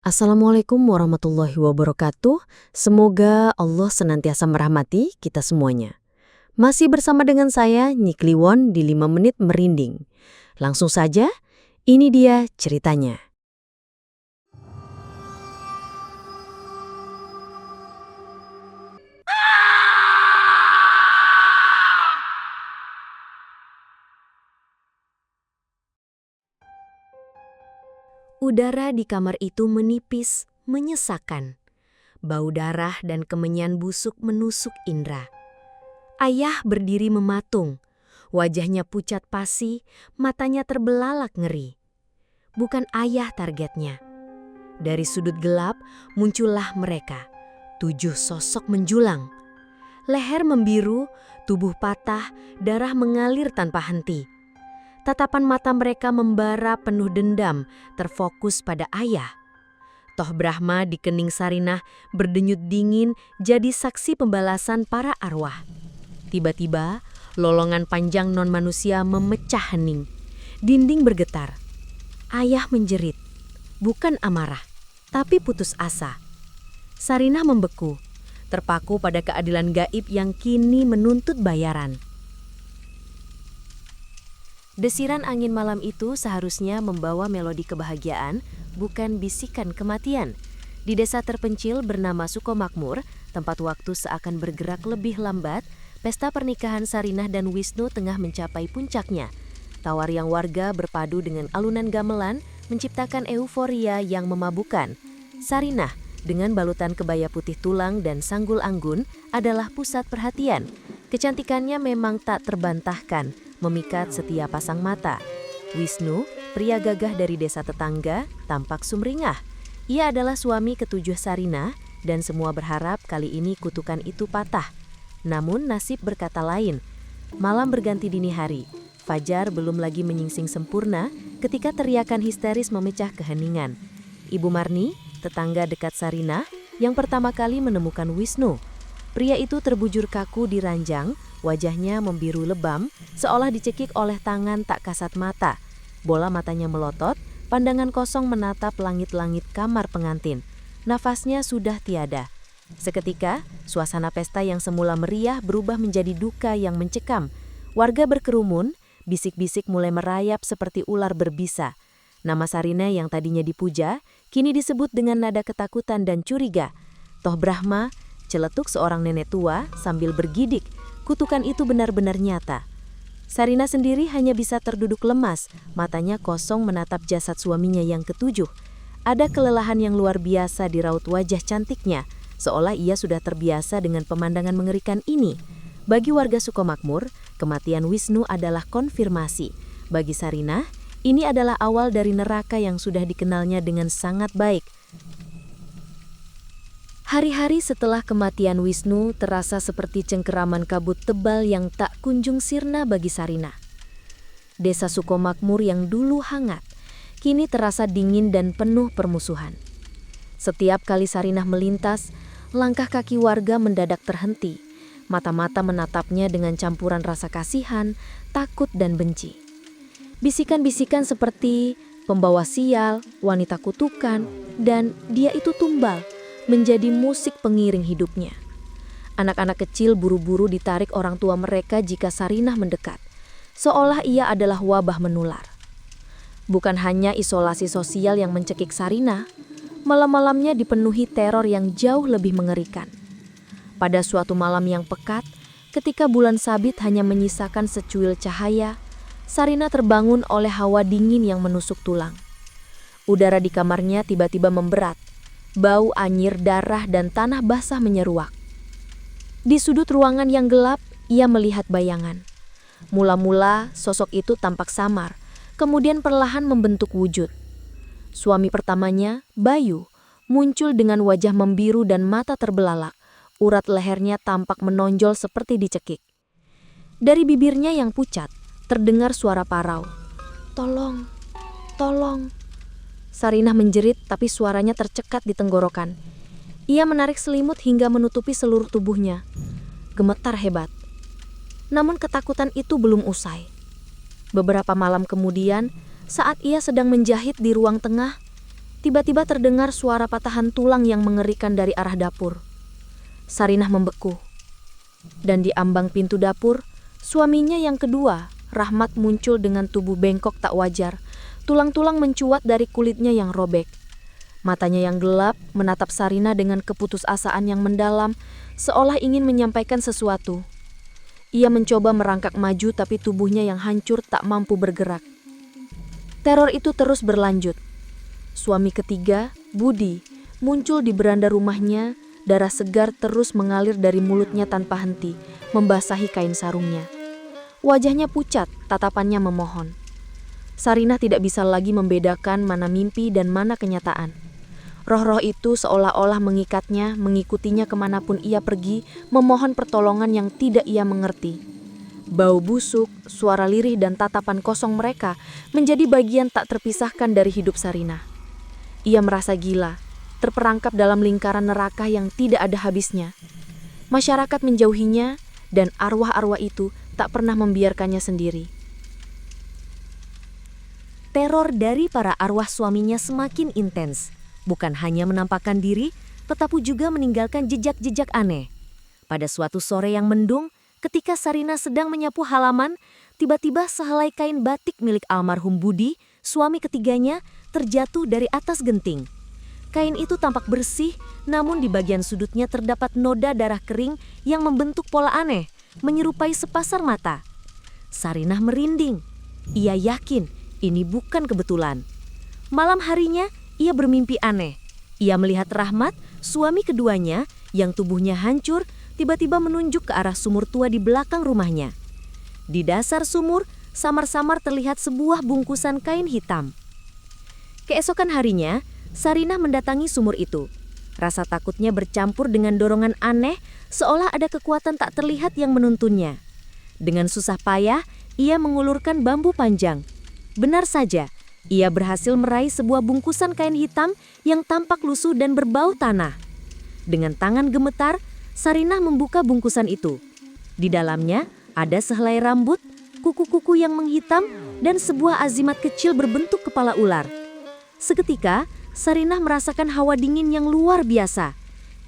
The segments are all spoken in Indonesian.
Assalamualaikum warahmatullahi wabarakatuh. Semoga Allah senantiasa merahmati kita semuanya. Masih bersama dengan saya, Nyi Kliwon di 5 Menit Merinding. Langsung saja, ini dia ceritanya. Udara di kamar itu menipis, menyesakan. Bau darah dan kemenyan busuk menusuk indera. Ayah berdiri mematung. Wajahnya pucat pasi, matanya terbelalak ngeri. Bukan ayah targetnya. Dari sudut gelap muncullah mereka. 7 sosok menjulang. Leher membiru, tubuh patah, darah mengalir tanpa henti. Tatapan mata mereka membara penuh dendam, terfokus pada ayah. Toh Brahma di kening Sarinah berdenyut dingin jadi saksi pembalasan para arwah. Tiba-tiba, lolongan panjang non-manusia memecah hening. Dinding bergetar. Ayah menjerit. Bukan amarah, tapi putus asa. Sarinah membeku, terpaku pada keadilan gaib yang kini menuntut bayaran. Desiran angin malam itu seharusnya membawa melodi kebahagiaan, bukan bisikan kematian. Di desa terpencil bernama Sukomakmur, tempat waktu seakan bergerak lebih lambat, pesta pernikahan Sarinah dan Wisnu tengah mencapai puncaknya. Tawariang warga berpadu dengan alunan gamelan menciptakan euforia yang memabukkan. Sarinah, dengan balutan kebaya putih tulang dan sanggul anggun, adalah pusat perhatian. Kecantikannya memang tak terbantahkan, memikat setiap pasang mata. Wisnu, pria gagah dari desa tetangga, tampak sumringah. Ia adalah suami ketujuh Sarinah dan semua berharap kali ini kutukan itu patah. Namun nasib berkata lain. Malam berganti dini hari. Fajar belum lagi menyingsing sempurna ketika teriakan histeris memecah keheningan. Ibu Marni, tetangga dekat Sarinah, yang pertama kali menemukan Wisnu. Pria itu terbujur kaku di ranjang, wajahnya membiru lebam, seolah dicekik oleh tangan tak kasat mata. Bola matanya melotot, pandangan kosong menatap langit-langit kamar pengantin. Nafasnya sudah tiada. Seketika, suasana pesta yang semula meriah berubah menjadi duka yang mencekam. Warga berkerumun, bisik-bisik mulai merayap seperti ular berbisa. Nama Sarinah yang tadinya dipuja, kini disebut dengan nada ketakutan dan curiga. Toh Brahma, celetuk seorang nenek tua sambil bergidik. Kutukan itu benar-benar nyata. Sarinah sendiri hanya bisa terduduk lemas, matanya kosong menatap jasad suaminya yang ketujuh. Ada kelelahan yang luar biasa di raut wajah cantiknya, seolah ia sudah terbiasa dengan pemandangan mengerikan ini. Bagi warga Sukomakmur, kematian Wisnu adalah konfirmasi. Bagi Sarinah, ini adalah awal dari neraka yang sudah dikenalnya dengan sangat baik. Hari-hari setelah kematian Wisnu terasa seperti cengkeraman kabut tebal yang tak kunjung sirna bagi Sarinah. Desa Sukomakmur yang dulu hangat, kini terasa dingin dan penuh permusuhan. Setiap kali Sarinah melintas, langkah kaki warga mendadak terhenti. Mata-mata menatapnya dengan campuran rasa kasihan, takut dan benci. Bisikan-bisikan seperti pembawa sial, wanita kutukan, dan dia itu tumbal menjadi musik pengiring hidupnya. Anak-anak kecil buru-buru ditarik orang tua mereka jika Sarinah mendekat, seolah ia adalah wabah menular. Bukan hanya isolasi sosial yang mencekik Sarinah, malam-malamnya dipenuhi teror yang jauh lebih mengerikan. Pada suatu malam yang pekat, ketika bulan sabit hanya menyisakan secuil cahaya, Sarinah terbangun oleh hawa dingin yang menusuk tulang. Udara di kamarnya tiba-tiba memberat. Bau anyir, darah, dan tanah basah menyeruak. Di sudut ruangan yang gelap, ia melihat bayangan. Mula-mula sosok itu tampak samar, kemudian perlahan membentuk wujud. Suami pertamanya, Bayu, muncul dengan wajah membiru dan mata terbelalak. Urat lehernya tampak menonjol seperti dicekik. Dari bibirnya yang pucat, terdengar suara parau. "Tolong, tolong." Sarinah menjerit tapi suaranya tercekat di tenggorokan. Ia menarik selimut hingga menutupi seluruh tubuhnya. Gemetar hebat. Namun ketakutan itu belum usai. Beberapa malam kemudian, saat ia sedang menjahit di ruang tengah, Tiba-tiba terdengar suara patahan tulang yang mengerikan dari arah dapur. Sarinah membeku. Dan di ambang pintu dapur, suaminya yang kedua, Rahmat, muncul dengan tubuh bengkok tak wajar. Tulang-tulang mencuat dari kulitnya yang robek. Matanya yang gelap menatap Sarinah dengan keputusasaan yang mendalam, seolah ingin menyampaikan sesuatu. Ia mencoba merangkak maju, tapi tubuhnya yang hancur tak mampu bergerak. Teror itu terus berlanjut. Suami ketiga, Budi, muncul di beranda rumahnya. Darah segar terus mengalir dari mulutnya tanpa henti, membasahi kain sarungnya. Wajahnya pucat, tatapannya memohon. Sarinah tidak bisa lagi membedakan mana mimpi dan mana kenyataan. Roh-roh itu seolah-olah mengikatnya, mengikutinya kemanapun ia pergi, memohon pertolongan yang tidak ia mengerti. Bau busuk, suara lirih dan tatapan kosong mereka menjadi bagian tak terpisahkan dari hidup Sarinah. Ia merasa gila, terperangkap dalam lingkaran neraka yang tidak ada habisnya. Masyarakat menjauhinya dan arwah-arwah itu tak pernah membiarkannya sendiri. Teror dari para arwah suaminya semakin intens. Bukan hanya menampakkan diri, tetapi juga meninggalkan jejak-jejak aneh. Pada suatu sore yang mendung, ketika Sarinah sedang menyapu halaman, tiba-tiba sehelai kain batik milik almarhum Budi, suami ketiganya, terjatuh dari atas genting. Kain itu tampak bersih, namun di bagian sudutnya terdapat noda darah kering yang membentuk pola aneh, menyerupai sepasar mata. Sarinah merinding. Ia yakin ini bukan kebetulan. Malam harinya, ia bermimpi aneh. Ia melihat Rahmat, suami keduanya, yang tubuhnya hancur, tiba-tiba menunjuk ke arah sumur tua di belakang rumahnya. Di dasar sumur, samar-samar terlihat sebuah bungkusan kain hitam. Keesokan harinya, Sarinah mendatangi sumur itu. Rasa takutnya bercampur dengan dorongan aneh, seolah ada kekuatan tak terlihat yang menuntunnya. Dengan susah payah, ia mengulurkan bambu panjang. Benar saja, ia berhasil meraih sebuah bungkusan kain hitam yang tampak lusuh dan berbau tanah. Dengan tangan gemetar, Sarinah membuka bungkusan itu. Di dalamnya ada sehelai rambut, kuku-kuku yang menghitam, dan sebuah azimat kecil berbentuk kepala ular. Seketika, Sarinah merasakan hawa dingin yang luar biasa.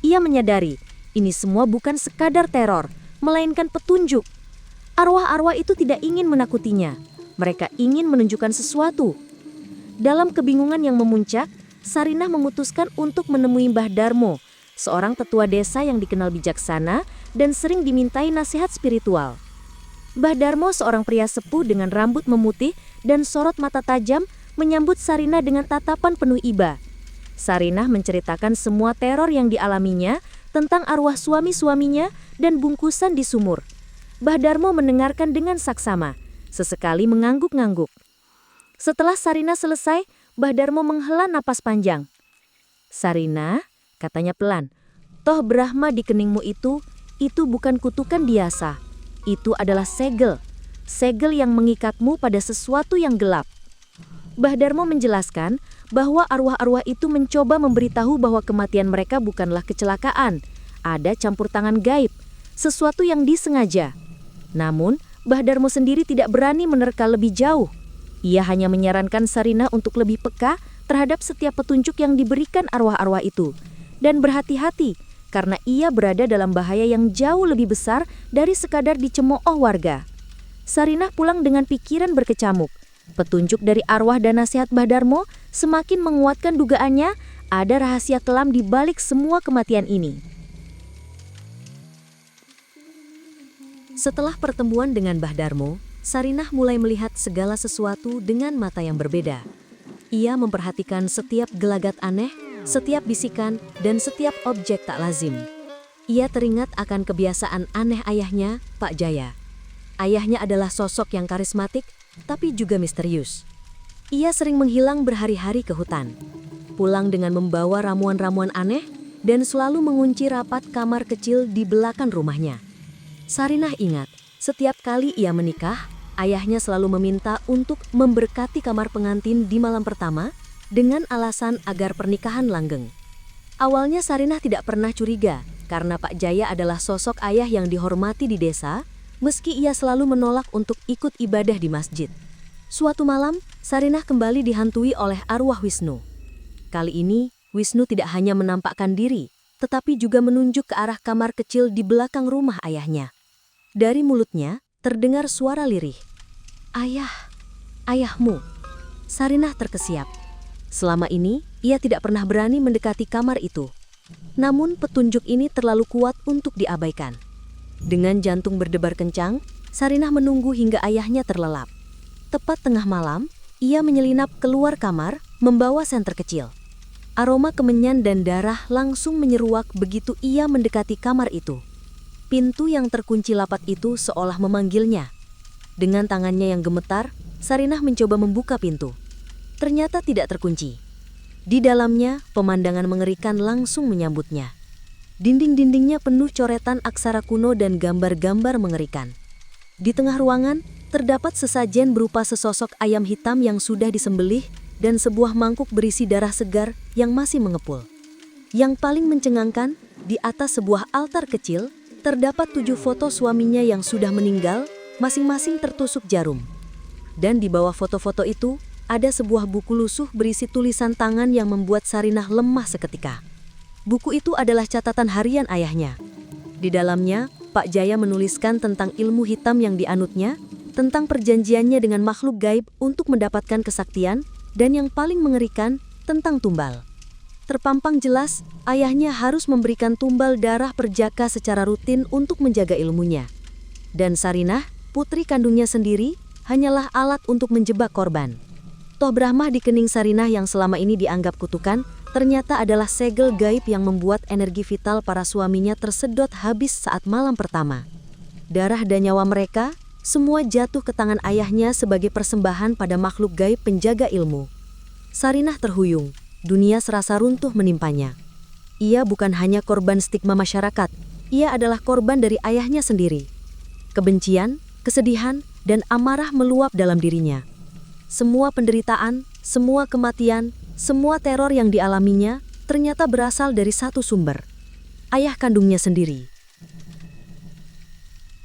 Ia menyadari, ini semua bukan sekadar teror, melainkan petunjuk. Arwah-arwah itu tidak ingin menakutinya. Mereka ingin menunjukkan sesuatu. Dalam kebingungan yang memuncak, Sarinah memutuskan untuk menemui Mbah Darmo, seorang tetua desa yang dikenal bijaksana dan sering dimintai nasihat spiritual. Mbah Darmo seorang pria sepuh dengan rambut memutih dan sorot mata tajam menyambut Sarinah dengan tatapan penuh iba. Sarinah menceritakan semua teror yang dialaminya tentang arwah suami-suaminya dan bungkusan di sumur. Mbah Darmo mendengarkan dengan saksama, sesekali mengangguk-ngangguk. Setelah Sarinah selesai, Mbah Darmo menghela napas panjang. "Sarinah," katanya pelan, "toh Brahma di keningmu itu bukan kutukan biasa. Itu adalah segel yang mengikatmu pada sesuatu yang gelap." Mbah Darmo menjelaskan bahwa arwah-arwah itu mencoba memberitahu bahwa kematian mereka bukanlah kecelakaan. Ada campur tangan gaib, sesuatu yang disengaja. Namun, Mbah Darmo sendiri tidak berani menerka lebih jauh. Ia hanya menyarankan Sarinah untuk lebih peka terhadap setiap petunjuk yang diberikan arwah-arwah itu. Dan berhati-hati, karena ia berada dalam bahaya yang jauh lebih besar dari sekadar dicemooh warga. Sarinah pulang dengan pikiran berkecamuk. Petunjuk dari arwah dan nasihat Mbah Darmo semakin menguatkan dugaannya ada rahasia kelam di balik semua kematian ini. Setelah pertemuan dengan Mbah Darmo, Sarinah mulai melihat segala sesuatu dengan mata yang berbeda. Ia memperhatikan setiap gelagat aneh, setiap bisikan, dan setiap objek tak lazim. Ia teringat akan kebiasaan aneh ayahnya, Pak Jaya. Ayahnya adalah sosok yang karismatik, tapi juga misterius. Ia sering menghilang berhari-hari ke hutan, pulang dengan membawa ramuan-ramuan aneh, dan selalu mengunci rapat kamar kecil di belakang rumahnya. Sarinah ingat, setiap kali ia menikah, ayahnya selalu meminta untuk memberkati kamar pengantin di malam pertama dengan alasan agar pernikahan langgeng. Awalnya Sarinah tidak pernah curiga karena Pak Jaya adalah sosok ayah yang dihormati di desa, meski ia selalu menolak untuk ikut ibadah di masjid. Suatu malam, Sarinah kembali dihantui oleh arwah Wisnu. Kali ini, Wisnu tidak hanya menampakkan diri, tetapi juga menunjuk ke arah kamar kecil di belakang rumah ayahnya. Dari mulutnya, terdengar suara lirih. "Ayah, ayahmu." Sarinah terkesiap. Selama ini, ia tidak pernah berani mendekati kamar itu. Namun petunjuk ini terlalu kuat untuk diabaikan. Dengan jantung berdebar kencang, Sarinah menunggu hingga ayahnya terlelap. Tepat tengah malam, ia menyelinap keluar kamar, membawa senter kecil. Aroma kemenyan dan darah langsung menyeruak begitu ia mendekati kamar itu. Pintu yang terkunci lapat itu seolah memanggilnya. Dengan tangannya yang gemetar, Sarinah mencoba membuka pintu. Ternyata tidak terkunci. Di dalamnya, pemandangan mengerikan langsung menyambutnya. Dinding-dindingnya penuh coretan aksara kuno dan gambar-gambar mengerikan. Di tengah ruangan, terdapat sesajen berupa sesosok ayam hitam yang sudah disembelih dan sebuah mangkuk berisi darah segar yang masih mengepul. Yang paling mencengangkan, di atas sebuah altar kecil, terdapat 7 foto suaminya yang sudah meninggal, masing-masing tertusuk jarum. Dan di bawah foto-foto itu, ada sebuah buku lusuh berisi tulisan tangan yang membuat Sarinah lemah seketika. Buku itu adalah catatan harian ayahnya. Di dalamnya, Pak Jaya menuliskan tentang ilmu hitam yang dianutnya, tentang perjanjiannya dengan makhluk gaib untuk mendapatkan kesaktian, dan yang paling mengerikan, tentang tumbal. Terpampang jelas, ayahnya harus memberikan tumbal darah perjaka secara rutin untuk menjaga ilmunya. Dan Sarinah, putri kandungnya sendiri, hanyalah alat untuk menjebak korban. Toh Brahmah di kening Sarinah yang selama ini dianggap kutukan, ternyata adalah segel gaib yang membuat energi vital para suaminya tersedot habis saat malam pertama. Darah dan nyawa mereka, semua jatuh ke tangan ayahnya sebagai persembahan pada makhluk gaib penjaga ilmu. Sarinah terhuyung, dunia serasa runtuh menimpanya. Ia bukan hanya korban stigma masyarakat, ia adalah korban dari ayahnya sendiri. Kebencian, kesedihan, dan amarah meluap dalam dirinya. Semua penderitaan, semua kematian, semua teror yang dialaminya ternyata berasal dari satu sumber, ayah kandungnya sendiri.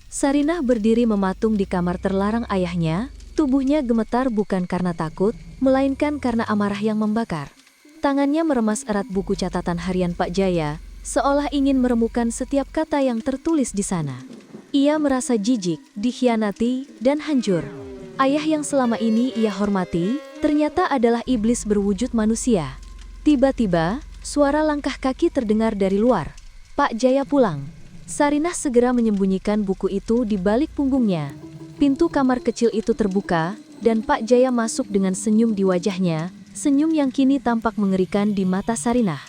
Sarinah berdiri mematung di kamar terlarang ayahnya, tubuhnya gemetar bukan karena takut, melainkan karena amarah yang membakar. Tangannya meremas erat buku catatan harian Pak Jaya, seolah ingin meremukan setiap kata yang tertulis di sana. Ia merasa jijik, dikhianati, dan hancur. Ayah yang selama ini ia hormati, ternyata adalah iblis berwujud manusia. Tiba-tiba, suara langkah kaki terdengar dari luar. Pak Jaya pulang. Sarinah segera menyembunyikan buku itu di balik punggungnya. Pintu kamar kecil itu terbuka, dan Pak Jaya masuk dengan senyum di wajahnya, senyum yang kini tampak mengerikan di mata Sarinah.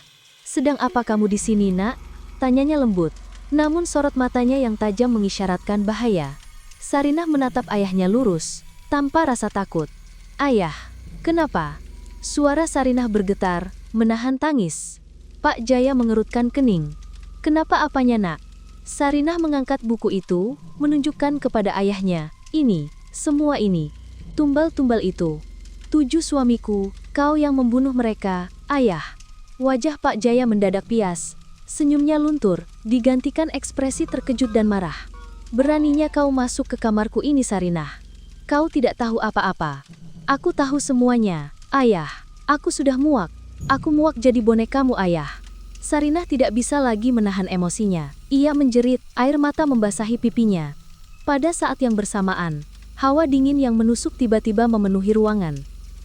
"Sedang apa kamu di sini, Nak?" tanyanya lembut. Namun sorot matanya yang tajam mengisyaratkan bahaya. Sarinah menatap ayahnya lurus, tanpa rasa takut. "Ayah, kenapa?" Suara Sarinah bergetar, menahan tangis. Pak Jaya mengerutkan kening. "Kenapa apanya, Nak?" Sarinah mengangkat buku itu, menunjukkan kepada ayahnya. "Ini, semua ini. Tumbal-tumbal itu. 7 suamiku, kau yang membunuh mereka, ayah." Wajah Pak Jaya mendadak pias. Senyumnya luntur, digantikan ekspresi terkejut dan marah. "Beraninya kau masuk ke kamarku ini, Sarinah. Kau tidak tahu apa-apa. Aku tahu semuanya, ayah. Aku sudah muak. Aku muak jadi bonekamu, ayah." Sarinah tidak bisa lagi menahan emosinya. Ia menjerit, air mata membasahi pipinya. Pada saat yang bersamaan, hawa dingin yang menusuk tiba-tiba memenuhi ruangan.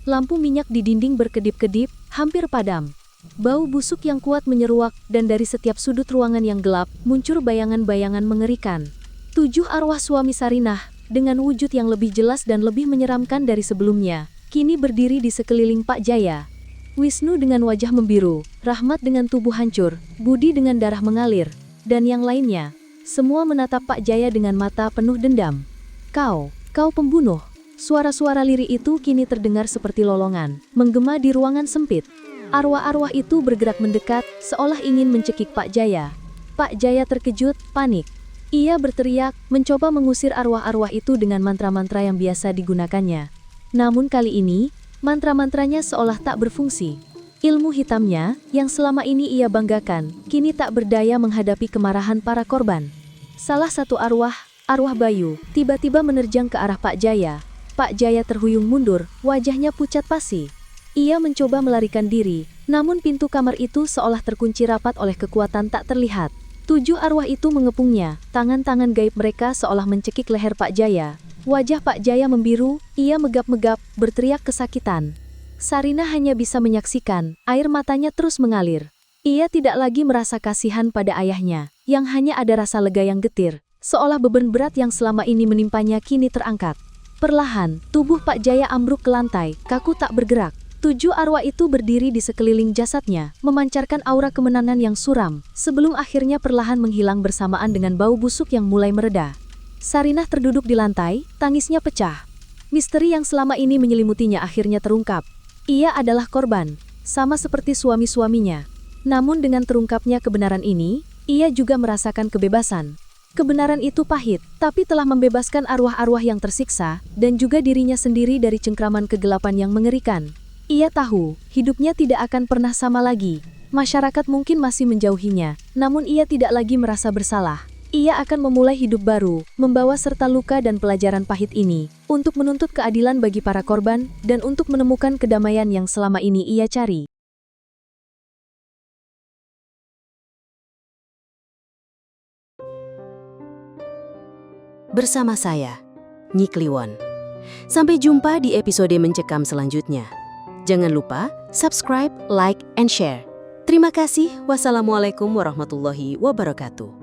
Lampu minyak di dinding berkedip-kedip, hampir padam. Bau busuk yang kuat menyeruak, dan dari setiap sudut ruangan yang gelap, muncul bayangan-bayangan mengerikan. 7 arwah suami Sarinah, dengan wujud yang lebih jelas dan lebih menyeramkan dari sebelumnya, kini berdiri di sekeliling Pak Jaya. Wisnu dengan wajah membiru, Rahmat dengan tubuh hancur, Budi dengan darah mengalir, dan yang lainnya. Semua menatap Pak Jaya dengan mata penuh dendam. Kau pembunuh." Suara-suara lirih itu kini terdengar seperti lolongan, menggema di ruangan sempit. Arwah-arwah itu bergerak mendekat, seolah ingin mencekik Pak Jaya. Pak Jaya terkejut, panik. Ia berteriak, mencoba mengusir arwah-arwah itu dengan mantra-mantra yang biasa digunakannya. Namun kali ini, mantra-mantranya seolah tak berfungsi. Ilmu hitamnya, yang selama ini ia banggakan, kini tak berdaya menghadapi kemarahan para korban. Salah satu arwah Bayu, tiba-tiba menerjang ke arah Pak Jaya. Pak Jaya terhuyung mundur, wajahnya pucat pasi. Ia mencoba melarikan diri, Namun pintu kamar itu seolah terkunci rapat oleh kekuatan tak terlihat. 7 arwah itu mengepungnya, tangan-tangan gaib mereka seolah mencekik leher Pak Jaya. Wajah Pak Jaya membiru, ia megap-megap, berteriak kesakitan. Sarinah hanya bisa menyaksikan, air matanya terus mengalir. Ia tidak lagi merasa kasihan pada ayahnya, yang hanya ada rasa lega yang getir, seolah beban berat yang selama ini menimpanya kini terangkat. Perlahan, tubuh Pak Jaya ambruk ke lantai, kaku tak bergerak. 7 arwah itu berdiri di sekeliling jasadnya, memancarkan aura kemenangan yang suram, sebelum akhirnya perlahan menghilang bersamaan dengan bau busuk yang mulai mereda. Sarinah terduduk di lantai, tangisnya pecah. Misteri yang selama ini menyelimutinya akhirnya terungkap. Ia adalah korban, sama seperti suami-suaminya. Namun dengan terungkapnya kebenaran ini, ia juga merasakan kebebasan. Kebenaran itu pahit, tapi telah membebaskan arwah-arwah yang tersiksa, dan juga dirinya sendiri dari cengkraman kegelapan yang mengerikan. Ia tahu, hidupnya tidak akan pernah sama lagi. Masyarakat mungkin masih menjauhinya, namun ia tidak lagi merasa bersalah. Ia akan memulai hidup baru, membawa serta luka dan pelajaran pahit ini, untuk menuntut keadilan bagi para korban, dan untuk menemukan kedamaian yang selama ini ia cari. Bersama saya, Nyi Kliwon. Sampai jumpa di episode Mencekam selanjutnya. Jangan lupa subscribe, like, and share. Terima kasih. Wassalamualaikum warahmatullahi wabarakatuh.